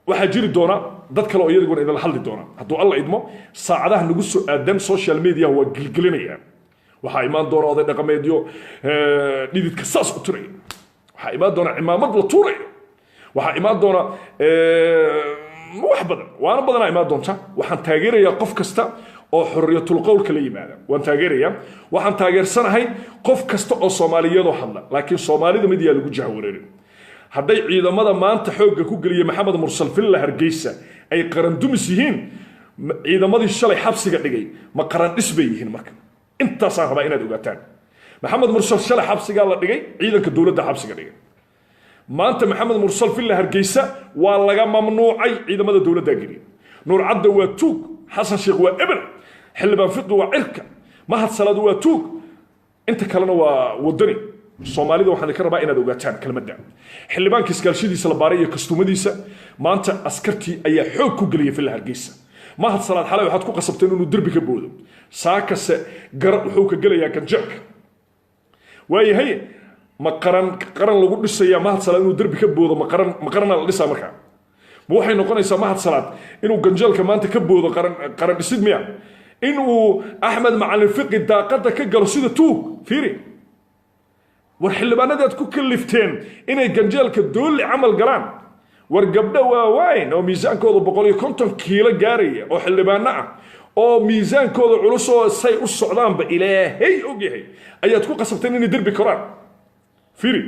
waxaa jiri doona dad kale oo iyaguna idinla hadli doona hadduu alla idmo saacadaha nagu soo aadan social media waa gilgelinayaan waxaa imaan doona oday dhaqameedyo dhididka saas u tiraya waxaa imaan doona cimaamad la tuurayo waxaa imaan doona wax badan waana badanaa imaan doonta waxaan taageerayaa qof kasta oo xorriyatul qowlka la yimaada waan taageerayaa waxaan taageersanahay qof kasta oo soomaaliyadoo hadla laakiin soomaalida mid yaa lagu jahwareerin hadday ciidamada maanta xoogga ku geliya maxamed mursal filla hargeysa ay qarandumis yihiin ciidamadii shalay xabsiga dhigay ma qarandhis bay yihiin marka intaasaan rabaa inaad ogaataan maxamed mursal shalay xabsigaa la dhigay ciidanka dowladda xabsiga dhigay maanta maxamed mursal filla hargeysa waa laga mamnuucay ciidamada dowladda geliya nuur cadda waa tuug xasan sheekh waa eber xildhibaan fiqi waa cirka mahad salaad waa tuug inta kalena waa wadani soomaalida waxaan idinka rabaa inaad ogaataan kelmadda xildhibaanka iskaalshadiisa la baaray iyo kastuumadiisa maanta askartii ayaa xoog ku geliyay filla hargeysa mahad salaad xalay waxaad ku qasabteen inuu derbi ka boodo saakase garab wuxuu ka gelayaa ganjeelka waayahay ma qaran lagu dhisayaa mahad salaad inuu derbi ka boodo ma qarana la dhisaa markaa ma waxay noqonaysaa mahad salaad inuu ganjeelka maanta ka boodo qaran dhisid miya inuu axmed macalin fiqi daaqada ka galo sida tuug fiiri war xildhibaanadii aad ku kalifteen inay ganjeelka doolli camal galaan war gabdho waaweyn oo miisaankooda 150 kiilo gaaraya oo xildhibaano ah oo miisaankooda culus oo say u socdaanba ilaahay ogyahay ayaad ku qasabteen inay derbi koraan fiiri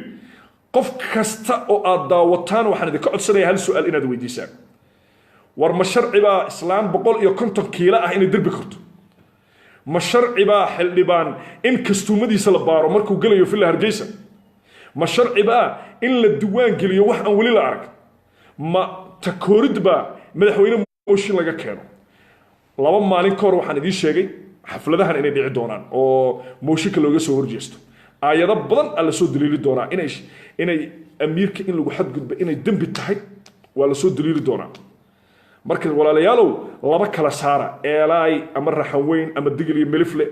qof kasta oo aad daawataan waxaan idinka codsanayaa hal su'aal inaad weydiisaan war ma sharci baa islaan 150 kiilo ah inay derbi korto ma sharci baa xildhibaan in kastuumadiisa la baaro markuu gelayo filla hargeysa ma sharci baa in la diwaan geliyo wax aan weli la arag ma takoorid baa madaxweyne mooshin laga keeno 2 maalin ka hor waxaan idiin sheegay xafladahan inay dhici doonaan oo mooshinka looga soo horjeesto aayado badan la soo daliili doonaa inay amiirka in lagu xadgudbo inay dembi tahay waa la soo daliili doonaa marka walaalayaalow laba kala saara eelaay ama raxaweyn ama digil iyo milifle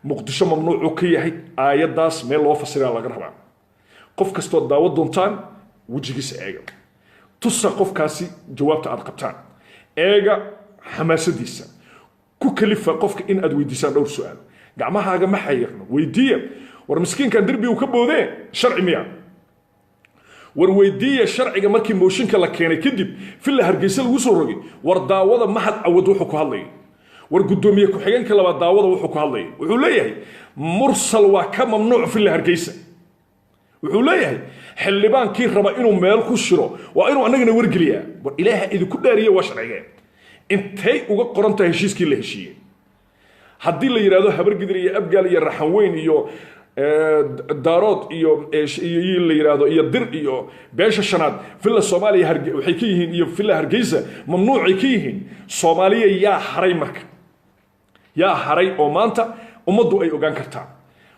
muqdisho mamnuuc ka yahay aayadaas meel loo fasiraa laga rabaa qof kastoo daawo doontaan wajigiisa eega tusa qofkaasi jawaabta aad qabtaan eega xamaasadiisa ku kalifa qofka in aad weydiisaan dhowr su'aal gacmahaaga ma xayirno weydiiya war miskiinkan derbi uu ka boodee sharci miya war weydiiya sharciga markii mooshinka la keenay kadib filla hargeysa lagu soo rogay war daawada mahad cawad wuxuu ku hadlayay wargudoomiye ku-xigeenka labaad daawada wuxuu ku hadlayay wuxuu leeyahay mursal waa ka mamnuuc filla hargeysa wuxuu leeyahay xildhibaankii raba inuu meel ku shiro waa inuu annagana wargeliyaa war ilaaha idinku dhaariye waa sharcigeen intay uga qoran tahay heshiiskii la heshiiyey haddii la yidhaahdo habargidir iyo abgaal iyo raxanweyn iyo daarood iyo la yiraahdo iyo dir iyo beesha shanaad filla Soomaaliya waxay ka yihiin iyo filla Hargeysa mamnuucay ka yihiin Soomaaliya yaa haray marka yaa haray oo maanta ummadu ay ogaan kartaa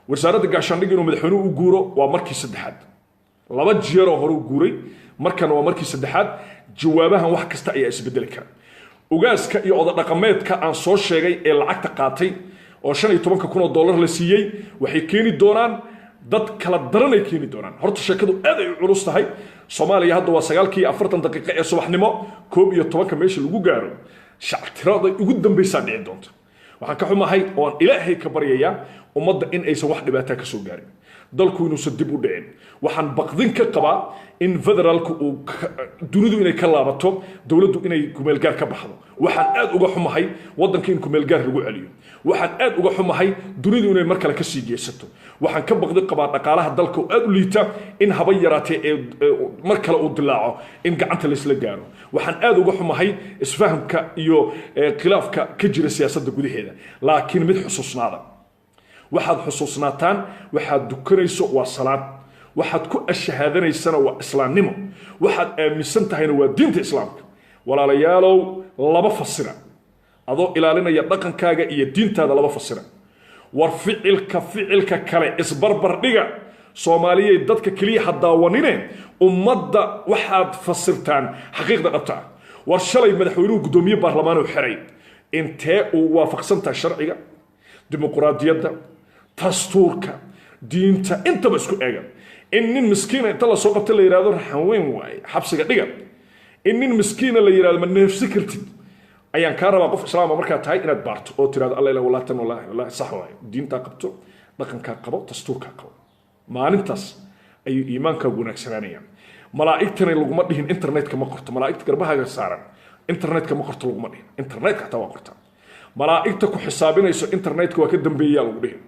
wasaaradda gaashaandhigga inuu madaxweynuhu u guuro waa markii saddexaad laba jeer oo hore u guuray markana waa markii saddexaad jawaabahan wax kasta ayaa isbedeli kara ugaaska iyo oda dhaqameedka aan soo sheegay ee lacagta qaatay oo $15,000 la siiyay waxay keeni doonaan dad kala daran ay keeni doonaan horta sheekadu aad ay u culus tahay Soomaaliya hadda waa 9:40 daqiiqo ee subaxnimo 11 meesha lagu gaaro shactirada ugu dambaysa dhici doonta waxaan ka xumahay oo aan Ilaahay ka baryayaa ummadda in aysan wax dhibaato ka soo gaarin dalku inuu sadib u dhicin waxaan baqdin ka qabaa in federaalku uu dunidu inay ka laabato dawladdu inay kumeel gaar ka baxdo waxaan aad uga xumahay wadanka in kumeel gaar lagu celiyo waxaan aad uga xumahay dunidu inay mar kale ka sii geesato waxaan ka baqdi qabaa dhaqaalaha dalka oo aad u liita in haba yaraatee mar kale uu dilaaco in gacanta la isla gaaro waxaan aad uga xumahay isfahamka iyo khilaafka ka jira siyaasadda gudaheeda laakiin mid xusuusnaada waxaad xusuusnaataan waxaad dukanayso waa salaad waxaad ku ashahadanaysana waa islaamnimo waxaad aaminsan tahayna waa diinta islaamka walaalayaalow laba fasira adoo ilaalinaya dhaqankaaga iyo diintaada laba fasira war ficilka kale isbarbar dhiga Soomaaliyeed dadka kaliya hadaawanine ummadda waxaad fasirtaan xaqiiqda dhabta war shalay madaxweynuhu gudoomiye baarlamaan oo xiray intee uu waafaqsantaa sharciga dimuqraadiyadda dastuurka diinta intaba isku eega in nin miskiin inta la soo qabtay la yiraahdo raxanweyn waay xabsiga dhiga in nin miskiin la yiraahdo ma neefsi kartid ayaan ka rabaa qof islaam markaa tahay inaad baarto oo tiraahdo alla ilaaha walaatan wallahi sax waay diinta qabto dhaqanka qabo dastuurka qabo maalintaas ay iimaanka wanaagsanayaan malaa'igtana laguma dhihin internetka ma qorto malaa'igta garbahaaga saaran internetka ma qorto laguma dhihin internetka taa waa qorta malaa'igta ku xisaabinayso internetka waa ka dambeeyaa lagu dhihin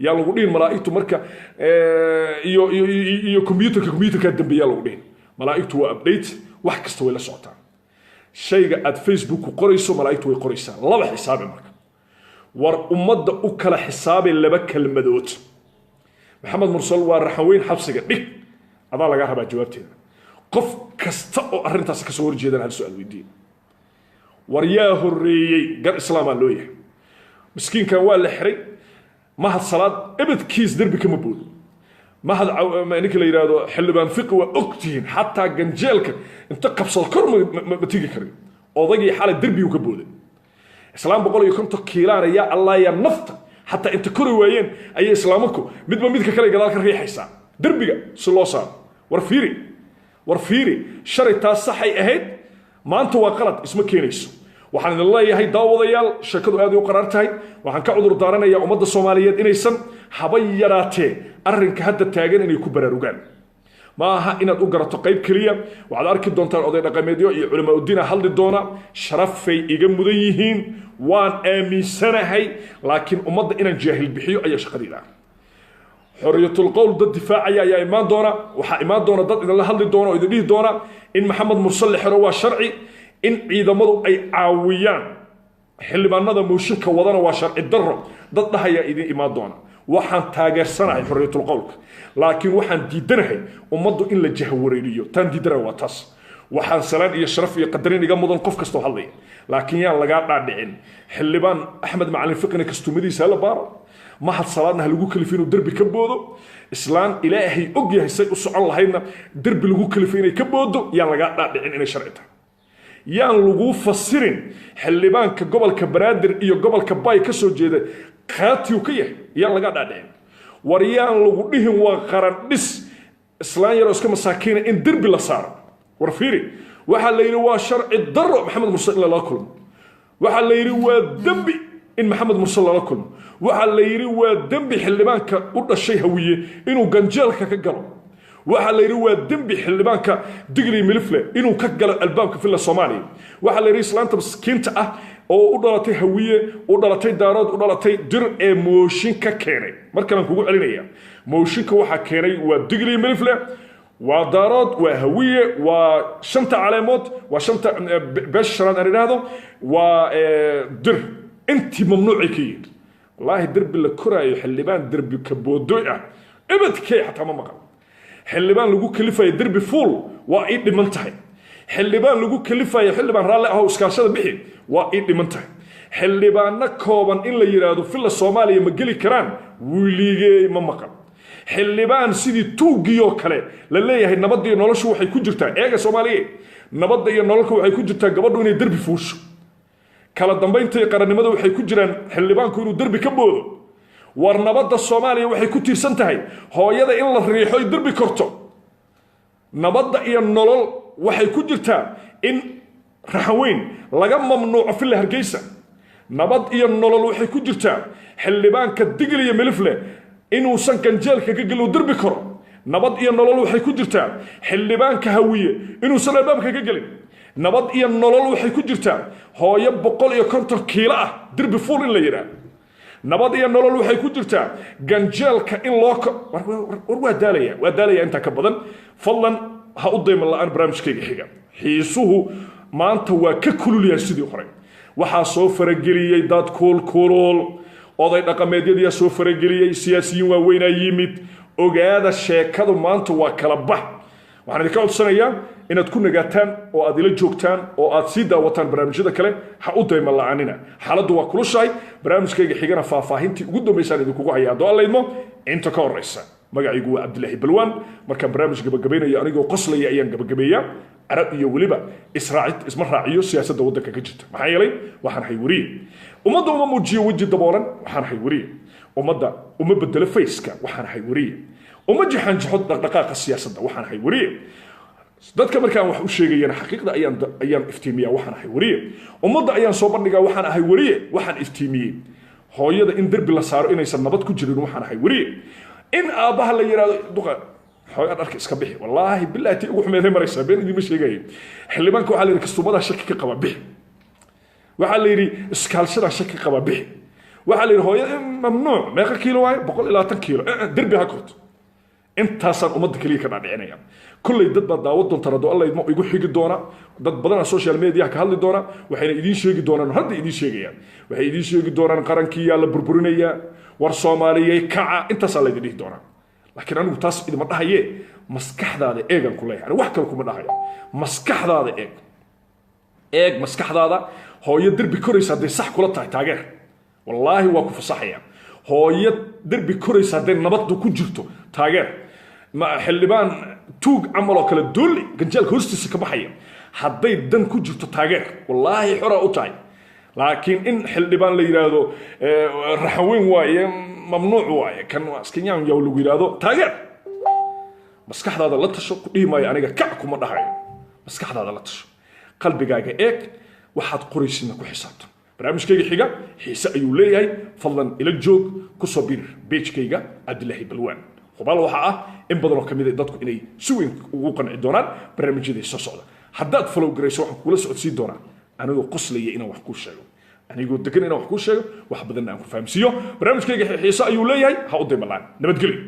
yaa lagu dhihin malaa'igtu marka iyo computerka dambeeyaa lagu dhihin malaa'igtu waa update wax kasta way la socotaa shayga aad Facebook ku qorayso malaa'igtu way qoraysaa laba xisaabe marka war ummadda u kala xisaabe laba kalmadood maxamed mursal waa raxaweyn xabsiga dhig adaa laga rabaa jawaabteeda qof kasta oo arintaas ka soo horjeedan hal su'aal weydiin war yaa horeeyay gar islaam loo yahay miskiinkan waa la xiray mahad salaad ibadkiis darbi kama boodo mahad ninka la yiraahdo xildhibaan fiqi waa ogtihiin xataa ganjeelka inta qabsad kor ma tigi karin odagii xalay darbi uu ka booday islaam 150 kiilaan ya allah ya nafta حتى انت كوري وين اي اسلامكو midba midka kale gadaal ka riixaysa darbiga si loo saaro warfiiri sharita saxay ahayd maanta waa qalad isma keenayso waxaan leeyahay daawadayaal shakadu aad u qaraar tahay waxaan ka cudur daaranayaa ummadda Soomaaliyeed inaysan haba yaraatee arrinka hadda taagan inay ku baraarugaan ma aha inaad u garato qayb kaliya waxaad arki doontaan oday dhaqameedyo iyo culimada diina hadli doona sharafay iga mudan yihiin waan aaminsanahay laakiin ummadda inaan jaahil bixiyo ayaa shaqadiina xoriyatul qowl dad difaacaya ayaa imaan doona waxa imaan doona dad idin la hadli doona oo idin dhihi doona in maxamed mursal xiro waa sharci in ciidamadu ay caawiyaan xildhibaanada mooshinka wadana waa sharci darro dad dhahaya idin imaan doona waxaan taageersanahay xoriyatul qowlka laakiin waxaan diidanahay ummaddu in la jahwareeriyo tan diidara waa taas waxaan salaan iyo sharaf iyo qadarin iga mudan qof kasto hadlay laakiin yaan laga dhaadhicin xildhibaan Axmed Macalin Fiqina kastumadiisa la baaro mahad salaadna lagu kalifino darbi ka boodo islaan ilaahay og yahay say u socon lahayna darbi lagu kalifino ka boodo yaan laga dhaadhicin inay sharci tahay yaan lagu fasirin xildhibaanka gobolka Banaadir iyo gobolka Bay ka soo jeeda qaatiyo ka yahay yaan laga dhaadhicin wariyaan lagu dhihin waa qaran dhis islaan yar oo iska masaakiina in darbi la saaro warfiiri waxa la yiri waa sharci darro maxamed mursal la kulmo waxa la yiri waa dambi in maxamed mursal la kulmo waxa la yiri waa dambi xildhibaanka u dhashay hawiye inuu ganjeelka ka galo waxa la yiri waa dambi xildhibaanka digli milifle inuu ka galo albaabka filla Soomaaliya waxa la yiri islaanta miskiinta ah oo u dhalatay hawiye u dhalatay daarood u dhalatay dir ee mooshin ka keenay markaan kugu celinaya mooshinka waxa keenay waa digli milifle waa daarood waa hawiye waa shanta caleemood waa shanta beesh shanaad aan idhaahdo waa dir intii mamnuucay ka yihiin wallaahi derbi la koraayo xildhibaan derbi ka boodooy ah ibadkay xataa ma maqan xildhibaan lagu kalifayo derbi fuul waa ii dhiman tahay xildhibaan lagu kalifayo xildhibaan raalli ah oo iskaashada bixi waa ii dhiman tahay xildhibaanna kooban in la yiraahdo filla Soomaaliya ma geli karaan wiiligay ma maqan xildhibaan sidii tuugiyo kale la leeyahay nabad iyo noloshu waxay ku jirtaa eega Soomaaliya nabad iyo nololku waxay ku jirtaa gabadhu inay derbi fuusho kala dambeyntii qarannimada waxay ku jiraan xildhibaanku inuu derbi ka boodo war nabadda Soomaaliya waxay ku tiirsan tahay hooyada in la riixo ay derbi korto nabadda iyo nolol waxay ku jirtaa in raxweyn laga mamnuuco filla Hargeysa nabad iyo nolol waxay ku jirtaa xildhibaanka digil iyo milifle inuu san ganjeelka ka galo derbi koro nabad iyo nolol waxay ku jirtaa xildhibaanka hawiye inuu san albaabka ka galin nabad iyo nolol waxay ku jirtaa hooyo 150 kiilo ah derbi fuul in la yiraahdo nabad iyo nolol waxay ku jirtaa ganjeelka in loo war waa daalaya inta ka badan fadlan ha u dayman la'aan barnaamijkayga xiga xiisuhu maanta waa ka kululiyay sidii hore waxa soo farageliyay dad koolkool oday dhaqameedyada soo farageliyay siyaasiyiin waaweyn ay yimid ogaada sheekadu maanta waa kala bax waxaan idinka codsanayaa inaad ku nagaataan oo aad ila joogtaan oo aad sii daawataan barnaamijyada kale ha u dayman la'aanina xaaladdu waa kulushahay barnaamijkayga xigana faahfaahintii ugu dambeysaan idinkugu hayaa haddoo allaydmo inta ka horreysa magacaygu waa cabdilaahi balwaan markaan barnaamij gabagabaynayo anigoo qoslaya ayaan gabagabeeyaa arab iyo weliba isma raaciyo siyaasadda waddanka ka jirta maxaa yeelay waxaan hay wariye ummadda uma muujiyo weji daboolan waxaan hay wariye ummadda uma bedelo fayska waxaan hay wariye uma jixaan jixod dhaqdhaqaaqa siyaasadda waxaan hay wariye dadka markaan wax u sheegayana xaqiiqda ayaan iftiimiyaa waxaan ahay wariye ummadda ayaan soo bandhigaa waxaan ahay wariye waxaan iftiimiyey hooyada in derbi la saaro inaysan nabad ku jirin waxaan ahay wariye in aabaha la yiraahdo duqa hooyada dharka iska bixi wallaahi billahi tii ugu xumeeday maraysa been idin ma sheegay xildhibaanka waxa la yiri kastumada shaki ka qaba bixi waxa la yiri iskaalshada shaki qaba bixi waxa la yiri hooyada mamnuuc meeqa kiilo waay 120 kiilo derbi ha korto intaasaan ummadda kaliya ka dhaadhicinaya kullay dad baa daawad doonta rado alla idmo igu xigi doona dad badan social media ka hadli doona waxayna idin sheegi doonaan hadda idin sheegayaan waxay idin sheegi doonaan qarankii yaa la burburinaya war Soomaaliyeey kaca intaas la idin doona laakiin anigu taas idima dhahaye maskaxdaada eegan ku leeyahay wax kale kuma dhahayo maskaxdaada eeg maskaxdaada hooyo derbi koraysa haday sax kula tahay taageer wallaahi waa ku fasaxaya hooyo derbi koraysa haday nabaddu ku jirto taageer ma xildhibaan tuug amal oo kala duul ganjeel hoostiisa ka baxaya haday dan ku jirto taageer wallaahi xora u tahay laakiin in xildhibaan la yiraahdo raxweyn waaye mamnuuc waaye kan askiyaan yaw lagu yiraahdo taageer maskaxdaada la tasho ku dhiimay aniga kac kuma dhahayo maskaxdaada la tasho qalbigaaga eeg waxaad qoraysiina ku xisaabtan barnaamijkayga xiga xiise ayuu leeyahay fadlan ila joog ku soo bir page-kayga Cabdilaahi Balwaan hubaal waxa ah in badan oo kamid ah dadku inay si weyn ugu qanci doonaan barnaamijyada soo socda haddaad follow garayso waxaan kula socodsiin doonaa anigoo qoslaya inaan wax ku sheego anigoo degan inaan wax ku sheego wax badan aan ku fahamsiiyo barnaamijkayga xiise ayuu leeyahay ha u daymalaan nabadgelyo